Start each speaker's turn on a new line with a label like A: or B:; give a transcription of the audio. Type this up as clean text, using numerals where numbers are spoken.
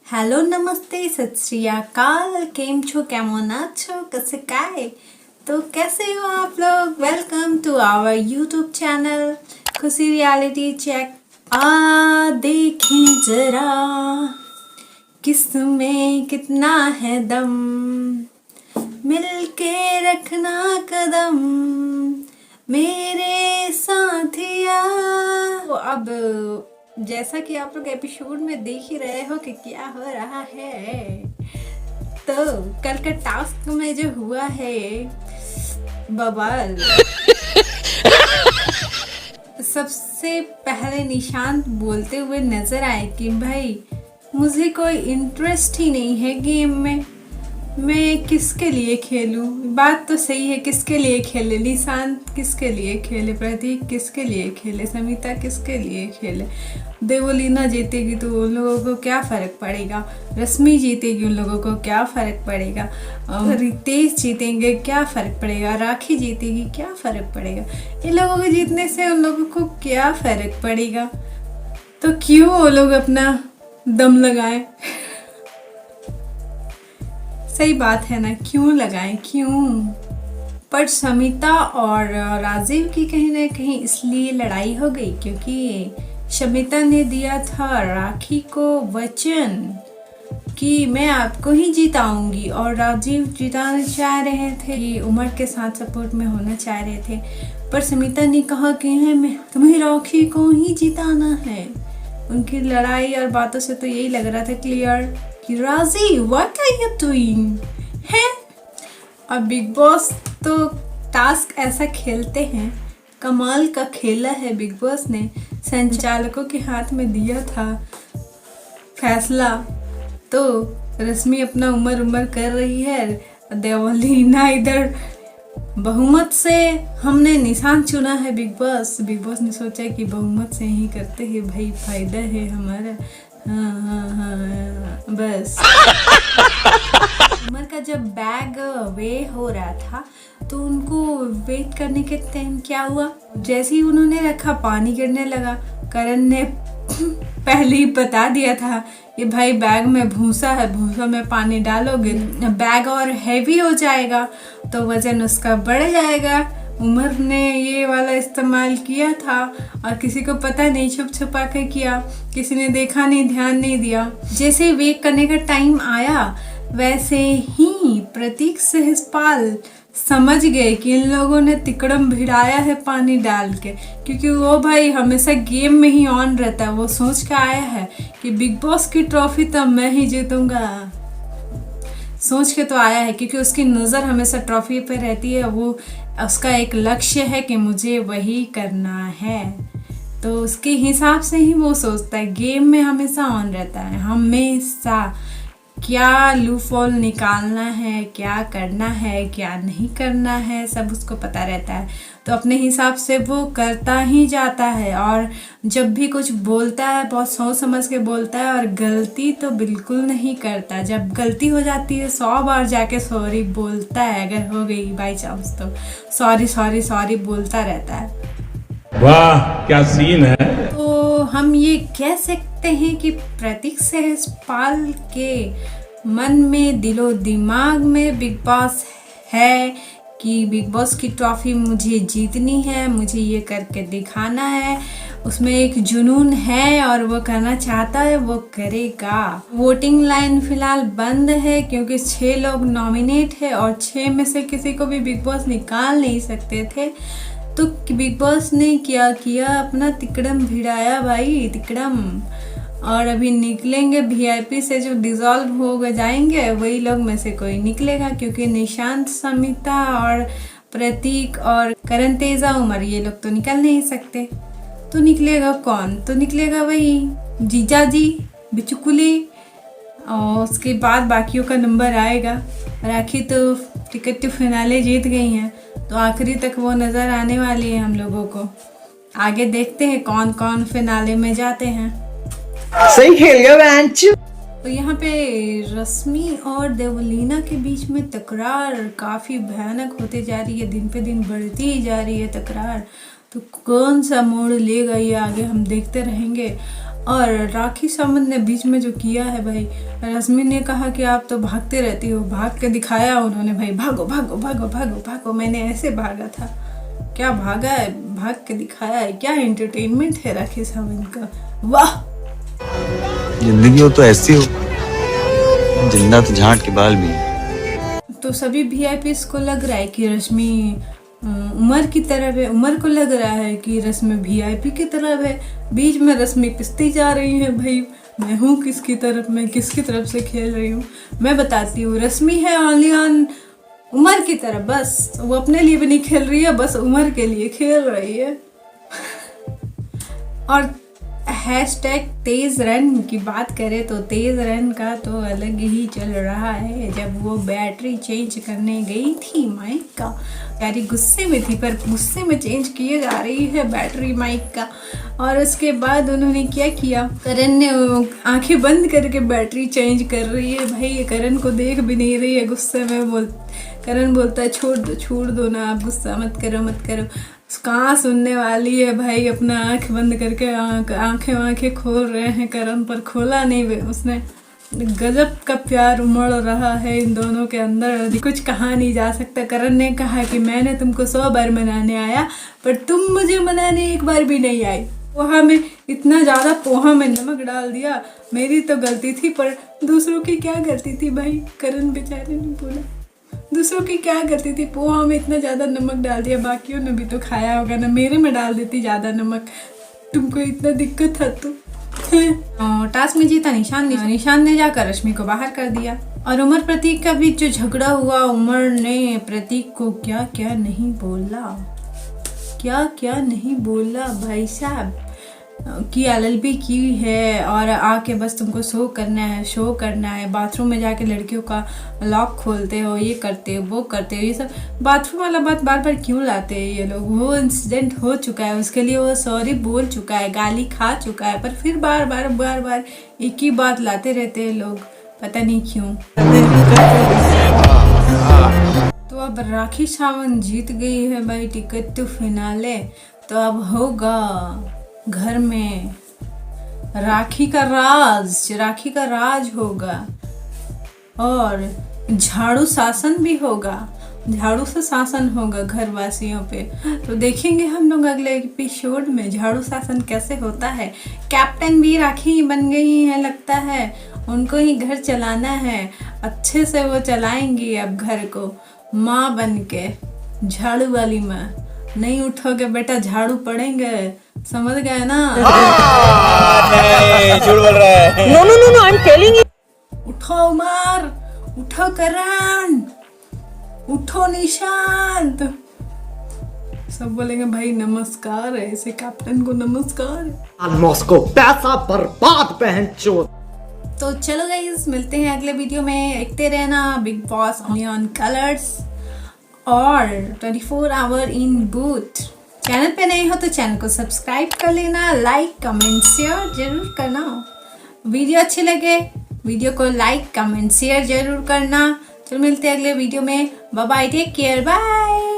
A: Hello नमस्ते सत श्री अकाल केम छो केमन आछो कैसे काय तो कैसे हो आप लोग। Welcome to our YouTube channel Khushi reality check. आ देखें जरा किसमें कितना है दम, मिलके रखना कदम मेरे साथिया। तो अब जैसा कि आप लोग एपिसोड में देख ही रहे हो कि क्या हो रहा है, तो कल का टास्क में जो हुआ है बवाल। सबसे पहले निशांत बोलते हुए नजर आए कि भाई मुझे कोई इंटरेस्ट ही नहीं है गेम में, मैं किसके लिए खेलूं। बात तो सही है, किसके लिए खेले, निशांत किसके लिए खेले, प्रतीक किसके लिए खेले, समिता किसके लिए खेले। देवलीना जीतेगी तो उन लोगों को क्या फ़र्क पड़ेगा, रश्मि जीतेगी उन लोगों को क्या फ़र्क पड़ेगा, रितेश जीतेंगे क्या फ़र्क पड़ेगा, राखी जीतेगी क्या फ़र्क पड़ेगा। इन लोगों के जीतने से उन लोगों को क्या फ़र्क पड़ेगा। तो क्यों वो लोग अपना दम लगाएं। सही बात है ना, क्यों लगाएं, क्यों। पर समिता और राजीव की कहीं ना कहीं इसलिए लड़ाई हो गई क्योंकि समिता ने दिया था राखी को वचन कि मैं आपको ही जिताऊंगी, और राजीव जिताना चाह रहे थे कि उमर के साथ सपोर्ट में होना चाह रहे थे। पर समिता ने कहा कि मैं तुम्हें राखी को ही जिताना है। उनकी लड़ाई और बातों से तो यही लग रहा था क्लियर कि Rajiv what are you doing है। अब बिग बॉस तो टास्क ऐसा खेलते हैं, कमाल का खेला है बिग बॉस ने। संचालकों के हाथ में दिया था फैसला, तो रश्मि अपना उमर कर रही है, देवलीना इधर बहुमत से हमने निशान चुना है। बिग बॉस ने सोचा कि बहुमत से ही करते हैं भाई, फायदा है हमारा। हाँ, बस। उमर का जब बैग वे हो रहा था तो उनको वेट करने के टाइम क्या हुआ, जैसे ही उन्होंने रखा पानी गिरने लगा। करण ने पहले ही बता दिया था कि भाई बैग में भूसा है, भूसा में पानी डालोगे बैग और हैवी हो जाएगा तो वजन उसका बढ़ जाएगा। उमर ने ये वाला इस्तेमाल किया था और किसी को पता नहीं, छुप छुपा के किया, किसी ने देखा नहीं, ध्यान नहीं दिया। जैसे वेट करने का टाइम आया वैसे ही प्रतीक सहजपाल समझ गए कि इन लोगों ने तिकड़म भिड़ाया है पानी डाल के, क्योंकि वो भाई हमेशा गेम में ही ऑन रहता है। वो सोच के आया है कि बिग बॉस की ट्रॉफी तो मैं ही जीतूंगा, सोच के तो आया है, क्योंकि उसकी नज़र हमेशा ट्रॉफी पे रहती है। वो उसका एक लक्ष्य है कि मुझे वही करना है, तो उसके हिसाब से ही वो सोचता है। गेम में हमेशा ऑन रहता है, हमेशा क्या लूफॉल निकालना है, क्या करना है, क्या नहीं करना है, सब उसको पता रहता है। तो अपने हिसाब से वो करता ही जाता है, और जब भी कुछ बोलता है बहुत सोच समझ के बोलता है, और गलती तो बिल्कुल नहीं करता। जब गलती हो जाती है 100 बार जाके सॉरी बोलता है, अगर हो गई बाई चांस तो सॉरी सॉरी सॉरी बोलता रहता है।
B: वाह क्या सीन है।
A: तो हम ये कह सकते हैं कि प्रतीक सहजपाल के मन में, दिलो दिमाग में बिग बॉस है कि बिग बॉस की ट्रॉफी मुझे जीतनी है, मुझे ये करके दिखाना है। उसमें एक जुनून है और वो करना चाहता है, वो करेगा। वोटिंग लाइन फिलहाल बंद है क्योंकि 6 लोग नॉमिनेट है और 6 में से किसी को भी बिग बॉस निकाल नहीं सकते थे। तो बिग बॉस ने क्या किया, अपना तिकड़म भिड़ाया भाई, तिकड़म। और अभी निकलेंगे वीआईपी से, जो डिसॉल्व हो जाएंगे वही लोग में से कोई निकलेगा, क्योंकि निशांत, समिता और प्रतीक और करण, तेजा, उमर ये लोग तो निकल नहीं सकते। तो निकलेगा कौन, तो निकलेगा वही जीजा जी, बिचुकुली, और उसके बाद बाकियों का नंबर आएगा। राखी तो टिकट टू फिनाले जीत गई हैं, तो आखिरी तक वो नज़र आने वाली है हम लोगों को। आगे देखते हैं कौन कौन फिनाले में जाते हैं।
C: सही खेल गया बेंच।
A: तो यहाँ पे रश्मि और देवलीना के बीच में तकरार काफ़ी भयानक होते जा रही है, दिन पे दिन बढ़ती ही जा रही है तकरार। तो कौन सा मोड़ लेगा ये आगे हम देखते रहेंगे। और राखी सावंत ने बीच में जो किया है भाई, रश्मि ने कहा कि आप तो भागते रहती हो, भाग के दिखाया उन्होंने भाई, भागो भागो भागो भागो भागो, मैंने ऐसे भागा था। क्या भागा है, भाग के दिखाया है, क्या एंटरटेनमेंट है राखी सावंत का, वाह।
D: जिंदगी हो तो ऐसी हो, जिंदा तो झांट के बाल भी है।
A: तो सभी VIPs को लग रहा है कि रश्मि उमर की तरफ है, उमर को लग रहा है कि रश्मि VIP की तरफ है। बीच में रश्मि पिसती जा रही है भाई, मैं हूँ किसकी तरफ, मैं किसकी तरफ से खेल रही हूँ। मैं बताती हूँ, रश्मि है ओनली ऑन उमर की तरफ, बस वो अपने लिए भी नहीं खेल रही है, बस उमर के लिए खेल रही है। और हैशटैग तेज रन की बात करें तो तेज रन का तो अलग ही चल रहा है। जब वो बैटरी चेंज करने गई थी माइक का, यारी गुस्से में थी, पर गुस्से में चेंज किए जा रही है बैटरी माइक का। और उसके बाद उन्होंने क्या किया, करण ने आंखें बंद करके बैटरी चेंज कर रही है भाई, करण को देख भी नहीं रही है, गुस्से में करण बोलता है छोड़ दो ना, आप गुस्सा मत करो। कहाँ सुनने वाली है भाई, अपना आंख बंद करके आंखें खोल रहे हैं करण, पर खोला नहीं उसने। गजब का प्यार उमड़ रहा है इन दोनों के अंदर, कुछ कहा नहीं जा सकता। करण ने कहा कि मैंने तुमको 100 बार मनाने आया, पर तुम मुझे मनाने एक बार भी नहीं आई। पोहा में इतना ज़्यादा पोहा में नमक डाल दिया, मेरी तो गलती थी, पर दूसरों की क्या गलती थी भाई, करण बेचारे ने बोला दूसरों की क्या करती थी, पोहा में इतना ज़्यादा नमक डाल दिया, बाकियों ने भी तो खाया होगा ना, मेरे में डाल देती ज़्यादा नमक, तुमको इतना दिक्कत था तो। टास्क में जीता निशान ने जाकर रश्मि को बाहर कर दिया। और उमर प्रतीक का बीच जो झगड़ा हुआ, उमर ने प्रतीक को क्या क्या नहीं बोला भाई साहब, की LLB की है और आके बस तुमको शो करना है, बाथरूम में जाके लड़कियों का लॉक खोलते हो, ये करते हो वो करते हो, ये सब बाथरूम वाला बात बार बार क्यों लाते हैं ये लोग। वो इंसिडेंट हो चुका है, उसके लिए वो सॉरी बोल चुका है, गाली खा चुका है, पर फिर बार बार एक ही बात लाते रहते हैं लोग, पता नहीं क्यों। तो अब राखी सावंत जीत गई है भाई टिकट टू फिनाले, तो अब होगा घर में राखी का राज होगा और झाड़ू शासन भी होगा, झाड़ू से शासन होगा घर वासियों पे। तो देखेंगे हम लोग अगले एपिसोड में झाड़ू शासन कैसे होता है। कैप्टन भी राखी बन गई है, लगता है उनको ही घर चलाना है, अच्छे से वो चलाएंगी अब घर को, माँ बन के, झाड़ू वाली माँ। नहीं उठोगे बेटा झाड़ू पड़ेंगे, समझ गए ना।
C: नहीं, झूठ बोल रहा है। No, I'm telling you.
A: उठो उमर, उठो करण, उठो निशांत, सब बोलेंगे भाई नमस्कार है, ऐसे कैप्टन को नमस्कार।
C: मॉस्को पैसा बर्बाद बहन चोद।
A: तो चलो गाइस, मिलते हैं अगले वीडियो में, देखते रहना big boss only on colours और 24 आवर इन बूथ। चैनल पे नए हो तो चैनल को सब्सक्राइब कर लेना, लाइक कमेंट शेयर जरूर करना। वीडियो अच्छे लगे वीडियो को लाइक कमेंट शेयर जरूर करना। चलो मिलते हैं अगले वीडियो में, bye bye, take care, bye.